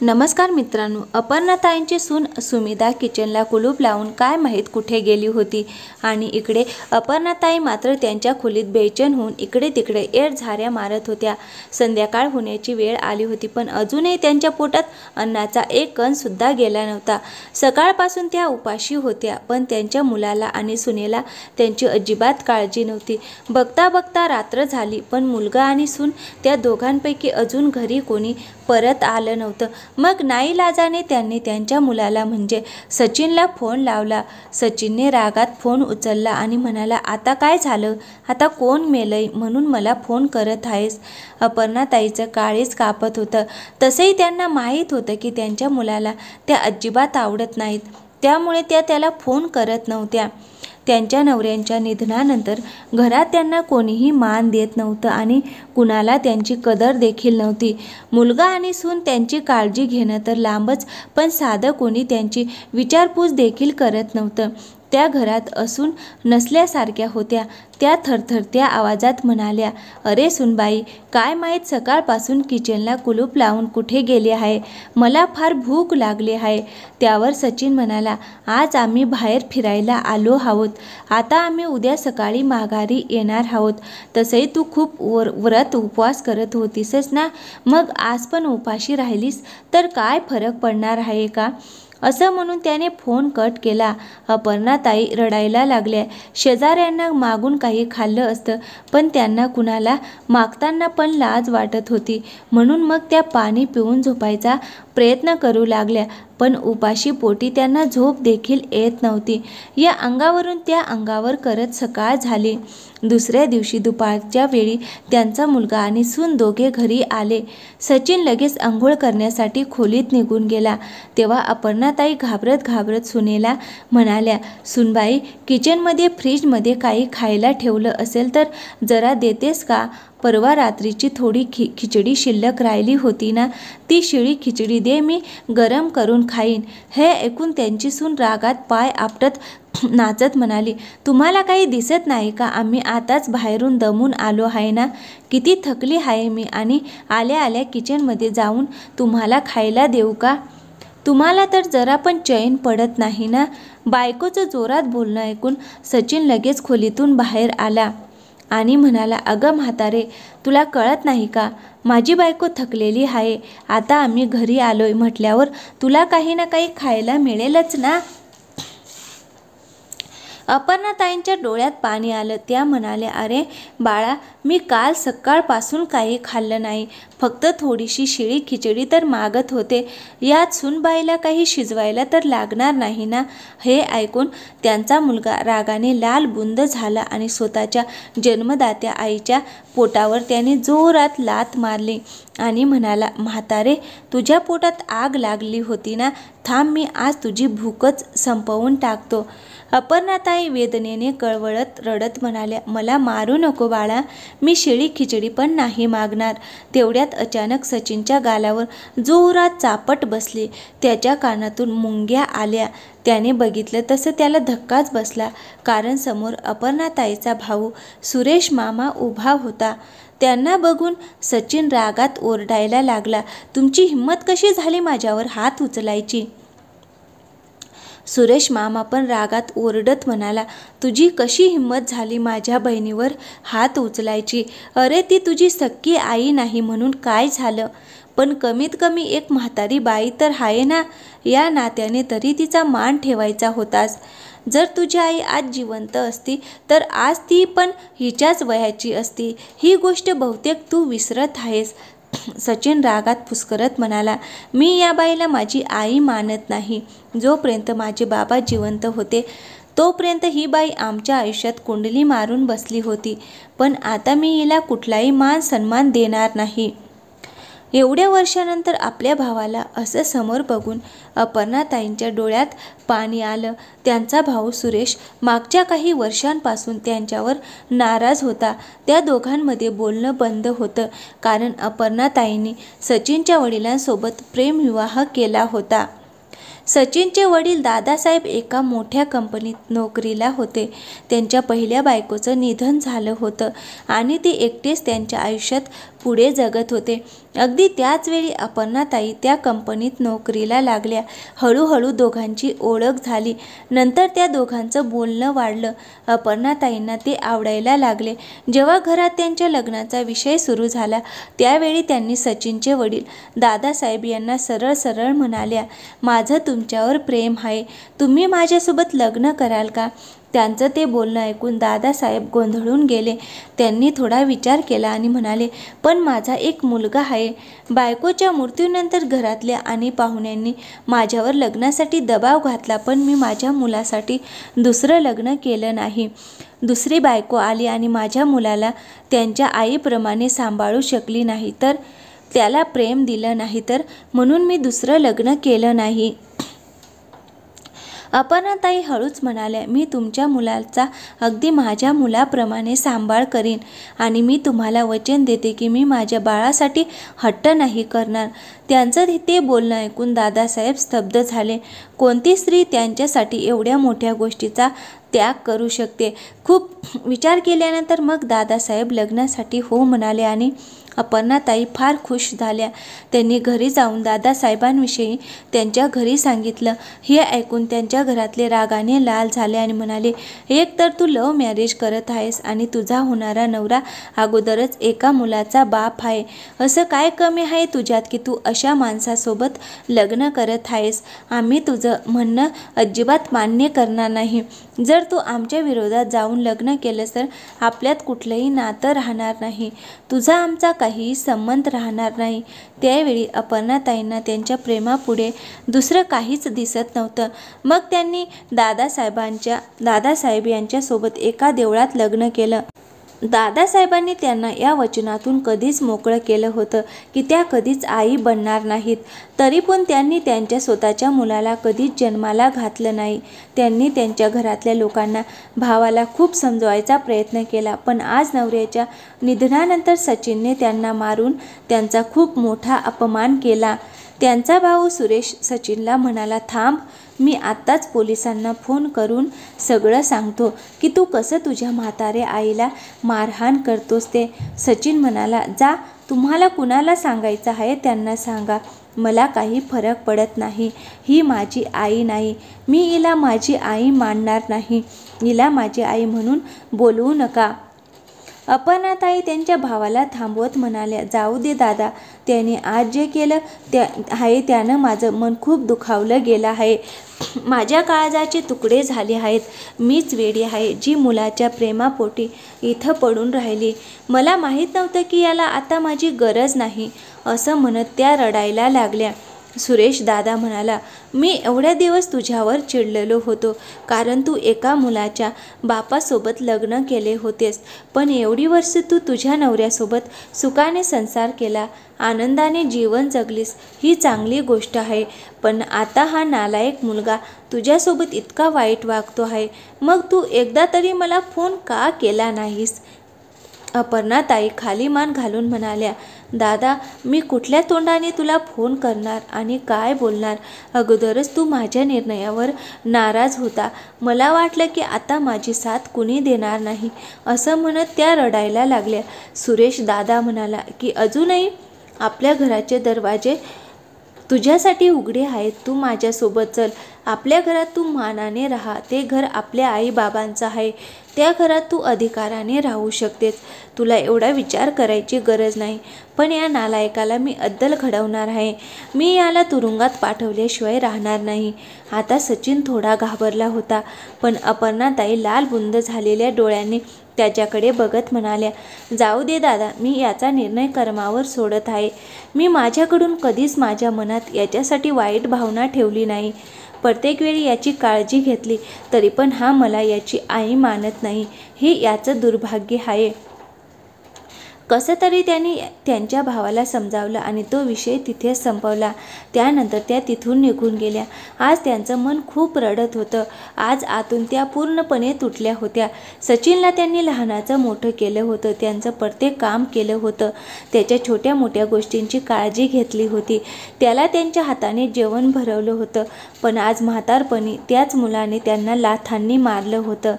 नमस्कार मित्रांनो, अपर्णाताईंची सून सुमिदा किचनला कुलूप लावून काय माहीत कुठे गेली होती आणि इकडे अपर्णाताई मात्र त्यांच्या खोलीत बेचैन होऊन इकडे तिकडे झाऱ्या मारत होत्या। संध्याकाळ होण्याची वेळ आली होती, पण अजूनही त्यांच्या पोटात अन्नाचा एक कण सुद्धा गेला नव्हता। सकाळपासून त्या उपाशी होत्या, पण त्यांच्या मुलाला आणि सुनेला त्यांची अजिबात काळजी नव्हती। बघता बघता रात्र झाली, पण मुलगा आणि सून त्या दोघांपैकी अजून घरी कोणी परत आलं नव्हतं। मग नाईलाजाने त्यांनी त्यांच्या मुलाला म्हणजे सचिनला फोन लावला। सचिनने रागात फोन उचलला आणि म्हणाला, आता काय झालं? आता कोण मेलंय म्हणून मला फोन करत आहेस? अपर्णाताईचं काळीच कापत होतं। तसंही त्यांना माहीत होतं की त्यांच्या मुलाला त्या अजिबात आवडत नाहीत, त्यामुळे त्या त्याला फोन करत नव्हत्या। त्यांच्या नवऱ्यांच्या निधनानंतर घरात त्यांना कोणीही मान देत नव्हतं आणि कुणाला त्यांची कदर देखील नव्हती। मुलगा आणि सून त्यांची काळजी घेणं तर लांबच, पण साधं कोणी त्यांची विचारपूस देखील करत नव्हतं। त्या घरात असून नसल्यासारख्या होत्या। त्या थरथरत्या आवाजात म्हणाल्या, अरे सुनबाई, काय माहीत सकाळपासून किचनला कुलूप लावून कुठे गेली आहे? मला फार भूक लागली आहे। त्यावर सचिन म्हणाला, आज आम्ही बाहेर फिरायला आलो आहोत, आता आम्ही उद्या सकाळी माघारी येणार आहोत। तसंही तू खूप व्रत उपवास करत होतीसच ना, मग आज पण उपाशी राहिलीस तर काय फरक पडणार आहे का? असं म्हणून त्याने फोन कट केला। अपर्णाताई रडायला लागल्या। शेजाऱ्यांना मागून काही खाल्लं असतं, पण त्यांना कुणाला मागताना पण लाज वाटत होती, म्हणून मग त्या पाणी पिऊन झोपायचा प्रयत्न करू लागल्या, पण उपाशी पोटी त्यांना झोप देखील येत नव्हती। या अंगावरून त्या अंगावर करत सकाळ झाली। दुसऱ्या दिवशी दुपारच्या वेळी त्यांचा मुलगा आणि सून दोघे घरी आले। सचिन लगेच अंघोळ करण्यासाठी खोलीत निघून गेला, तेव्हा अपर्णाताई घाबरत घाबरत सुनेला म्हणाल्या, सुनबाई, किचनमध्ये फ्रीजमध्ये काही खायला ठेवलं असेल तर जरा देतेस का? परवा रात्रीची थोडी खिचडी शिल्लक राहिली होती ना, ती शिळी खिचडी दे, मी गरम करून खाईन। हे ऐकून त्यांची सून रागात पाय आपटत नाचत म्हणाली, तुम्हाला काही दिसत नाही का? आम्ही आताच बाहेरून दमून आलो आहे ना, किती थकली आहे मी, आणि आल्या आल्या किचनमध्ये जाऊन तुम्हाला खायला देऊ का? तुम्हाला तर जरा पण चैन पडत नाही ना? बायकोचं जोरात बोलणं ऐकून सचिन लगेच खोलीतून बाहेर आला आणि म्हणाला, अगं म्हातारे, तुला कळत नाही का? माझी बायको थकलेली आहे। आता आम्ही घरी आलोय म्हटल्यावर तुला काही ना काही खायला मिळेलच ना? अपर्णाताईंच्या डोळ्यात पाणी आलं। त्या म्हणाल्या, अरे बाळा, मी काल सकाळपासून काही खाल्लं नाही, फक्त थोडीशी शिळी खिचडी तर मागत होते। यात सुनबाईला काही शिजवायला तर लागणार नाही ना? हे ऐकून त्यांचा मुलगा रागाने लालबुंद झाला आणि स्वतःच्या जन्मदात्या आईच्या पोटावर त्याने जोरात लाथ मारली आणि म्हणाला, म्हातारे, तुझ्या पोटात आग लागली होती ना? थांब, मी आज तुझी भूकच संपवून टाकतो। अपर्णाताई वेदनेने कळवळत रडत म्हणाल्या, मला मारू नको बाळा, मी शिळी खिचडी पण नाही मागणार। तेवढ्यात अचानक सचिनच्या गालावर जोरात चापट बसली। त्याच्या कानातून मुंग्या आल्या। त्याने बघितलं तसं त्याला धक्काच बसला, कारण समोर अपर्णाताईचा भाऊ सुरेश मामा उभा होता। त्यांना बघून सचिन रागात ओरडायला लागला, तुमची हिंमत कशी झाली माझ्यावर हात उचलायची? सुरेश मामा पण रागात ओरडत म्हणाला, तुझी कशी हिंमत झाली माझ्या बहिणीवर हात उचलायची? अरे ती तुझी सख्खी आई नाही म्हणून काय झालं, पण कमीत कमी एक म्हातारी बाई तर आहे ना, या नात्याने तरी तिचा मान ठेवायचा होतास। जर तुझी आई आज जिवंत असती तर आज ती पण हिच्याच वयाची असती। ही गोष्ट बहुतेक तू विसरत आहेस। सचिन रागात फुसकरत म्हणाला, मी या बाईला माझी आई मानत नाही। जोपर्यंत माझे बाबा जिवंत होते तोपर्यंत ही बाई आमच्या आयुष्यात कुंडली मारून बसली होती, पण आता मी हिला कुठलाही मान सन्मान देणार नाही। एवढ्या वर्षानंतर आपल्या भावाला असं समोर बघून अपर्णाताईंच्या डोळ्यात पाणी आलं। त्यांचा भाऊ सुरेश मागच्या काही वर्षांपासून त्यांच्यावर नाराज होता। त्या दोघांमध्ये बोलणं बंद होतं, कारण अपर्णाताईंनी सचिनच्या वडिलांसोबत प्रेमविवाह केला होता। सचिनचे वडील दादासाहेब एका मोठ्या कंपनीत नोकरीला होते। त्यांच्या पहिल्या बायकोचं निधन झालं होतं आणि ते एकटेच त्यांच्या आयुष्यात पुढे जगत होते। अगदी त्याच वेळी अपर्णाताई त्या कंपनीत नोकरीला लागल्या. हळूहळू दोघांची ओळख झाली. नंतर त्या दोघांचं बोलणं वाढलं. अपर्णाताईंना ते आवडायला लागले. जेव्हा घरात त्यांच्या लग्नाचा विषय सुरू झाला त्यावेळी त्यांनी सचिनचे वडील दादासाहेब यांना सरळ सरळ म्हणाल्या, माझं तुमच्यावर प्रेम आहे, तुम्ही माझ्यासोबत लग्न कराल का? त्यांचं ते बोलणं ऐकून दादासाहेब गोंधळून गेले. त्यांनी थोडा विचार केला आणि म्हणाले, पण माझा एक मुलगा आहे. बायकोच्या मृत्यूनंतर घरातल्या आणि पाहुण्यांनी माझ्यावर लग्नासाठी दबाव घातला, पण मी माझ्या मुलासाठी दुसरं लग्न केलं नाही. दुसरी बायको आली आणि माझ्या मुलाला त्यांच्या आईप्रमाणे सांभाळू शकली नाही तर, त्याला प्रेम दिलं नाही तर, म्हणून मी दुसरं लग्न केलं नाही. अपर्णाताई हळूच म्हणाल्या, मी तुमच्या मुलाचा अगदी माझ्या मुलाप्रमाणे सांभाळ करीन आणि मी तुम्हाला वचन देते की मी माझ्या बाळासाठी हट्ट नाही करणार. त्यांचं ते बोलणं ऐकून दादासाहेब स्तब्ध झाले. कोणती स्त्री त्यांच्यासाठी एवढ्या मोठ्या गोष्टीचा त्याग करू शकते? खूप विचार केल्यानंतर मग दादासाहेब लग्नासाठी हो म्हणाले आणि अपर्णाताई फार खुश झाल्या. त्यांनी घरी जाऊन दादासाहेबांविषयी त्यांच्या घरी सांगितलं. हे ऐकून त्यांच्या घरातले रागाने लाल झाले आणि म्हणाले, एक तर तू लव्ह मॅरेज करत आहेस आणि तुझा होणारा नवरा अगोदरच एका मुलाचा बाप आहे. असं काय कमी आहे तुझ्यात की तू अशा माणसासोबत लग्न करत आहेस? आम्ही तुझं म्हणणं अजिबात मान्य करणार नाही. जर तू आमच्या विरोधात जाऊन लग्न केलंस तर आपल्यात कुठलंही नातं राहणार नाही. तुझा आमचा काहीही संबंध राहणार नाही. त्यावेळी अपर्णाताईंना त्यांच्या प्रेमापुढे दुसरं काहीच दिसत नव्हतं. मग त्यांनी दादासाहेब यांच्यासोबत एका देवळात लग्न केलं. दादासाहेबांनी त्यांना या वचनातून कधीच मोकळं केलं होतं की त्या कधीच आई बनणार नाहीत. तरी पण त्यांनी त्यांच्या स्वतःच्या मुलाला कधीच जन्माला घातलं नाही. त्यांनी त्यांच्या घरातल्या लोकांना, भावाला खूप समजवायचा प्रयत्न केला, पण आज नवऱ्याच्या निधनानंतर सचिनने त्यांना मारून त्यांचा खूप मोठा अपमान केला. त्यांचा भाऊ सुरेश सचिनला म्हणाला, थांब, मी आत्ताच पोलिसांना फोन करून सगळं सांगतो की तू कसं तुझ्या म्हाताऱ्या आईला मारहाण करतोस ते. सचिन म्हणाला, जा, तुम्हाला कुणाला सांगायचं आहे त्यांना सांगा, मला काही फरक पडत नाही. ही माझी आई नाही, मी हिला माझी आई मानणार नाही. हिला माझी आई म्हणून बोलवू नका. अपर्णाताई त्यांच्या भावाला थांबवत म्हणाल्या, जाऊ दे दादा, त्याने आज जे केलं त्यानं माझं मन खूप दुखावलं गेलं आहे. माझ्या काळजाचे तुकडे झाले आहेत. मीच वेडी आहे जी मुलाच्या प्रेमापोटी इथं पडून राहिली. मला माहीत नव्हतं की याला आता माझी गरज नाही. असं म्हणत त्या रडायला लागल्या. सुरेश दादा म्हणाला, मी एवढ्या दिवस तुझ्यावर चिडलेलो होतो कारण तू एका मुलाच्या बापासोबत लग्न केले होतेस, पण एवढी वर्ष तू तुझ्या नवऱ्यासोबत सुखाने संसार केला, आनंदाने जीवन जगलीस, ही चांगली गोष्ट आहे. पण आता हा नालायक मुलगा तुझ्यासोबत इतका वाईट वागतो आहे, मग तू एकदा तरी मला फोन का केला नाहीस? अपर्णाताई खाली मान घालून म्हणाल्या, दादा, मी कुठल्या तोंडाने तुला फोन करणार आणि काय बोलणार? अगोदरच तू माझ्या निर्णयावर नाराज होता. मला वाटलं की आता माझी साथ कुणी देणार नाही. असं म्हणत त्या रडायला लागल्या. सुरेश दादा म्हणाला की अजूनही आपल्या घराचे दरवाजे तुझ्यासाठी उघडे आहेत. तू माझ्यासोबत चल. आपल्या घरात तू मानाने राहा. ते घर आपल्या आईबाबांचं आहे. त्या घरात तू अधिकाराने राहू शकतेस. तुला एवढा विचार करायची गरज नाही. पण या नालायकाला मी अद्दल घडवणार आहे. मी याला तुरुंगात पाठवल्याशिवाय राहणार नाही. आता सचिन थोडा घाबरला होता, पण अपर्णाताई लालबुंद झालेल्या डोळ्यांनी त्याच्याकडे बघत म्हणाल्या, जाऊ दे दादा, मी याचा निर्णय कर्मावर सोडत आहे. मी माझ्याकडून कधीच माझ्या मनात याच्यासाठी वाईट भावना ठेवली नाही. प्रत्येक वेळी याची काळजी घेतली, तरी पण हा मला याची आई मानत नाही. हे याचं दुर्भाग्य आहे. कसं तरी त्यांनी त्यांच्या भावाला समजावलं आणि तो विषय तिथेच संपवला. त्यानंतर त्या तिथून निघून गेल्या. आज त्यांचं मन खूप रडत होतं. आज आतून त्या पूर्णपणे तुटल्या होत्या. सचिनला त्यांनी लहानाचं मोठं केलं होतं. त्यांचं प्रत्येक काम केलं होतं. त्याच्या छोट्या मोठ्या गोष्टींची काळजी घेतली होती. त्याला त्यांच्या हाताने जेवण भरवलं होतं. पण आज म्हातारपणी त्याच मुलाने त्यांना लाथांनी मारलं होतं.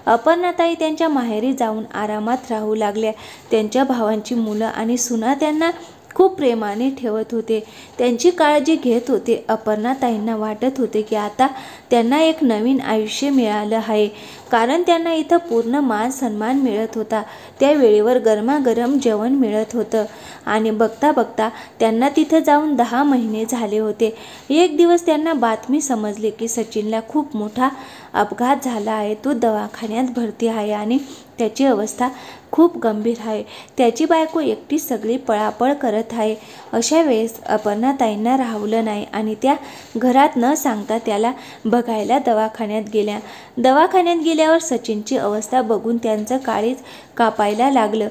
अपर्णाताई त्यांच्या माहेरी जाऊन आरामात राहू लागल्या. त्यांच्या भावांची मुलं आणि सुना त्यांना खूप प्रेमाने ठेवत होते, त्यांची काळजी घेत होते. अपर्णाताईंना वाटत होते की आता त्यांना एक नवीन आयुष्य मिळालं आहे, कारण त्यांना इथं पूर्ण मान सन्मान मिळत होता. त्या वेळेवर गरमागरम जेवण मिळत होतं आणि बघता बघता त्यांना तिथं जाऊन 10 महिने झाले होते. एक दिवस त्यांना बातमी समजली की सचिनला खूप मोठा अपघात झाला आहे. तो दवाखान्यात भरती आहे आणि त्याची अवस्था खूप गंभीर आहे. त्याची बायको एकटी सगळी पळापळ करत आहे. अशा वेळेस अपर्णाताईंना राहवलं नाही आणि त्या घरात न सांगता त्याला बघायला दवाखान्यात गेल्या. दवाखान्यात गेल्यावर सचिनची अवस्था बघून त्यांचं काळीज कापायला लागलं.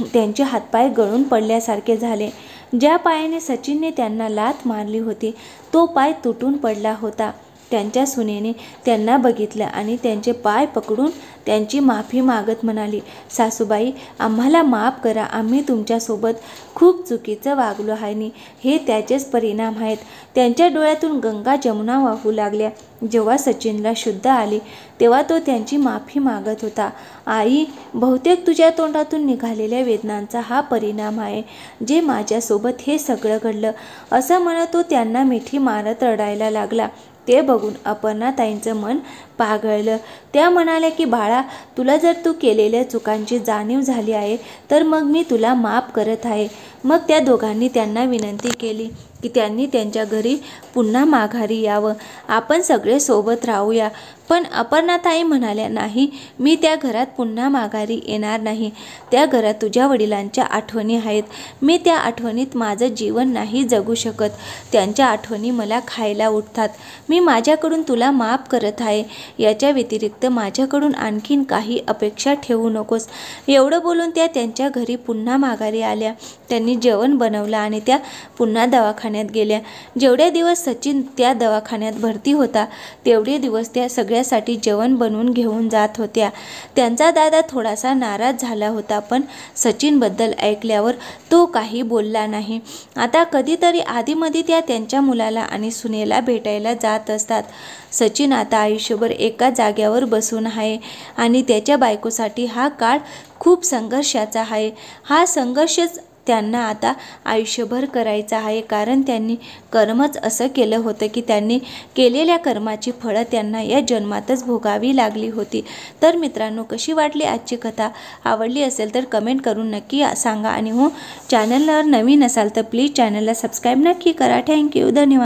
त्यांचे हातपाय गळून पडल्यासारखे झाले. ज्या पायाने सचिनने त्यांना लाथ मारली होती तो पाय तुटून पडला होता. त्यांच्या सुनेने त्यांना बघितलं आणि त्यांचे पाय पकडून त्यांची माफी मागत म्हणाली, सासूबाई, आम्हाला माफ करा. आम्ही तुमच्यासोबत खूप चुकीचं वागलो आहे. हे त्याचेच परिणाम आहेत. त्यांच्या डोळ्यातून गंगा जमुना वाहू लागल्या. जेव्हा सचिनला शुद्ध आली तेव्हा तो त्यांची माफी मागत होता. आई, बहुतेक तुझ्या तोंडातून निघालेल्या वेदनांचा हा परिणाम आहे जे माझ्यासोबत हे सगळं घडलं, असं म्हणत तो त्यांना मिठी मारत रडायला लागला. ते बघून अपर्णाताईंचं मन पागळलं. त्या म्हणाल्या की बाळा, तुला जर तू केलेल्या चुकांची जाणीव झाली आहे तर मग मी तुला माफ करत आहे. मग त्या दोघांनी त्यांना विनंती केली की त्यांनी त्यांच्या घरी पुन्हा माघारी यावं, आपण सगळे सोबत राहूया. पण अपर्णाताई म्हणाल्या, नाही, मी त्या घरात पुन्हा माघारी येणार नाही. त्या घरात तुझ्या वडिलांच्या आठवणी आहेत. मी त्या आठवणीत माझं जीवन नाही जगू शकत. त्यांच्या आठवणी मला खायला उठतात. मी माझ्याकडून तुला माफ करत आहे. याच्या व्यतिरिक्त माझ्याकडून आणखीन काही अपेक्षा ठेवू नकोस. एवढं बोलून त्या त्यांच्या घरी पुन्हा माघारी आल्या. त्यांनी जेवण बनवलं आणि त्या पुन्हा दवाखान्यात गेल्या. जेवढे दिवस सचिन त्या दवाखान्यात भरती होता तेवढे दिवस त्या सगळ्यासाठी जेवण बनवून घेऊन जात होत्या. त्यांचा दादा थोडासा नाराज झाला होता, पण सचिनबद्दल ऐकल्यावर तो काही बोलला नाही. आता कधीतरी आधीमध्ये त्या त्यांच्या मुलाला आणि सुनेला भेटायला जात असतात. सचिन आता आयुष्यभर एका जाग्यावर बसून आहे आणि त्याच्या बायकोसाठी हा काळ खूप संघर्षाचा आहे. हा संघर्षच त्यांना आता आयुष्यभर करायचा आहे, कारण त्यांनी कर्मच असं केलं होतं की त्यांनी केलेल्या कर्माची फळं त्यांना या जन्मातच भोगावी लागली होती. तर मित्रांनो, कशी वाटली आजची कथा? आवडली असेल तर कमेंट करून नक्की सांगा आणि हो, चॅनलवर नवीन असाल तर प्लीज चॅनलला सबस्क्राईब नक्की करा. थँक्यू, धन्यवाद.